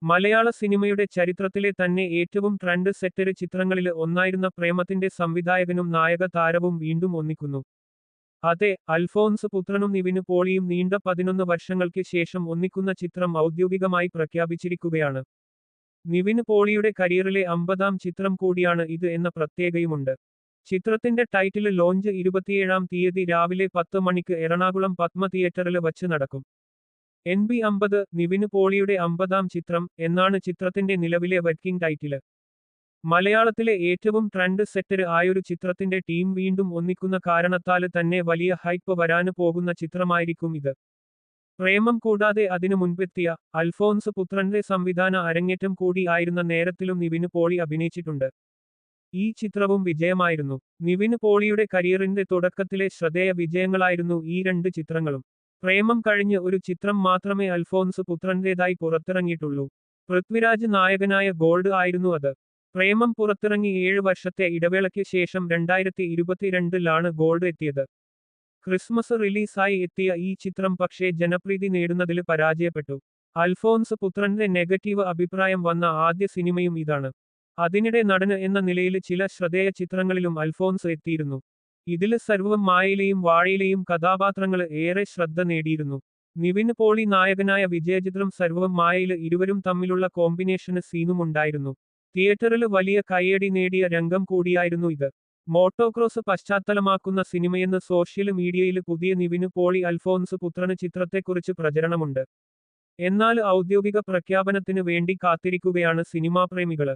മലയാള സിനിമയുടെ ചരിത്രത്തിലെ തന്നെ ഏറ്റവും ട്രെൻഡ് സെറ്റര് ചിത്രങ്ങളില് ഒന്നായിരുന്ന പ്രേമത്തിന്റെ സംവിധായകനും നായക താരവും വീണ്ടും ഒന്നിക്കുന്നു. അതെ, അൽഫോൻസ് പുത്രനും നിവിന് പോളിയും നീണ്ട 11 വർഷങ്ങൾക്ക് ശേഷം ഒന്നിക്കുന്ന ചിത്രം ഔദ്യോഗികമായി പ്രഖ്യാപിച്ചിരിക്കുകയാണ്. നിവിന് പോളിയുടെ കരിയറിലെ 50-ാം ചിത്രം കൂടിയാണ് ഇത് എന്ന പ്രത്യേകതയുമുണ്ട്. ചിത്രത്തിന്റെ ടൈറ്റില് ലോഞ്ച് 27-ാം തീയതി രാവിലെ 10 മണിക്ക് എറണാകുളം പത്മ തിയേറ്ററില് വച്ച് നടക്കും. NB50, നിവിന് പോളിയുടെ 50-ാം ചിത്രം എന്നാണ് ചിത്രത്തിന്റെ നിലവിലെ വർക്കിംഗ് ടൈറ്റില്. മലയാളത്തിലെ ഏറ്റവും ട്രെൻഡ് സെറ്റര് ആയൊരു ചിത്രത്തിന്റെ ടീം വീണ്ടും ഒന്നിക്കുന്ന കാരണത്താല് തന്നെ വലിയ ഹൈപ്പ് വരാന് പോകുന്ന ചിത്രമായിരിക്കും ഇത്. പ്രേമം കൂടാതെ അതിനു മുൻപെത്തിയ അൽഫോൻസ് പുത്രന്റെ സംവിധാന അരങ്ങേറ്റം കൂടി ആയിരുന്ന നേരത്തിലും നിവിന് പോളി അഭിനയിച്ചിട്ടുണ്ട്. ഈ ചിത്രവും വിജയമായിരുന്നു. നിവിന് പോളിയുടെ കരിയറിന്റെ തുടക്കത്തിലെ ശ്രദ്ധേയ വിജയങ്ങളായിരുന്നു ഈ രണ്ട് ചിത്രങ്ങളും. പ്രേമം കഴിഞ്ഞ് ഒരു ചിത്രം മാത്രമേ അൽഫോൻസ് പുത്രന്റേതായി പുറത്തിറങ്ങിയിട്ടുള്ളൂ. പൃഥ്വിരാജ് നായകനായ ഗോൾഡ് ആയിരുന്നു അത്. പ്രേമം പുറത്തിറങ്ങി 7 വർഷത്തെ ഇടവേളയ്ക്ക് ശേഷം 2022-ലാണ് ഗോൾഡ് എത്തിയത്. ക്രിസ്മസ് റിലീസായി എത്തിയ ഈ ചിത്രം പക്ഷേ ജനപ്രീതി നേടുന്നതില് പരാജയപ്പെട്ടു. അൽഫോൻസ് പുത്രന്റെ നെഗറ്റീവ് അഭിപ്രായം വന്ന ആദ്യ സിനിമയും ഇതാണ്. അതിനിടെ നടന് എന്ന നിലയില് ചില ശ്രദ്ധേയ ചിത്രങ്ങളിലും അൽഫോൻസ് എത്തിയിരുന്നു. ഇതില് സർവ്വം മായയിലെയും വാഴയിലെയും കഥാപാത്രങ്ങള് ഏറെ ശ്രദ്ധ നേടിയിരുന്നു. നിവിന് പോളി നായകനായ വിജയചിത്രം സർവ്വം മായയില് ഇരുവരും തമ്മിലുള്ള കോമ്പിനേഷന് സീനുമുണ്ടായിരുന്നു. തിയേറ്ററില് വലിയ കയ്യടി നേടിയ രംഗം കൂടിയായിരുന്നു ഇത്. മോട്ടോക്രോസ് പശ്ചാത്തലമാക്കുന്ന സിനിമയെന്ന് സോഷ്യല് മീഡിയയില് പുതിയ നിവിന് പോളി അൽഫോൻസ് പുത്രന് ചിത്രത്തെക്കുറിച്ച് പ്രചരണമുണ്ട്. എന്നാല് ഔദ്യോഗിക പ്രഖ്യാപനത്തിന് വേണ്ടി കാത്തിരിക്കുകയാണ് സിനിമാപ്രേമികള്.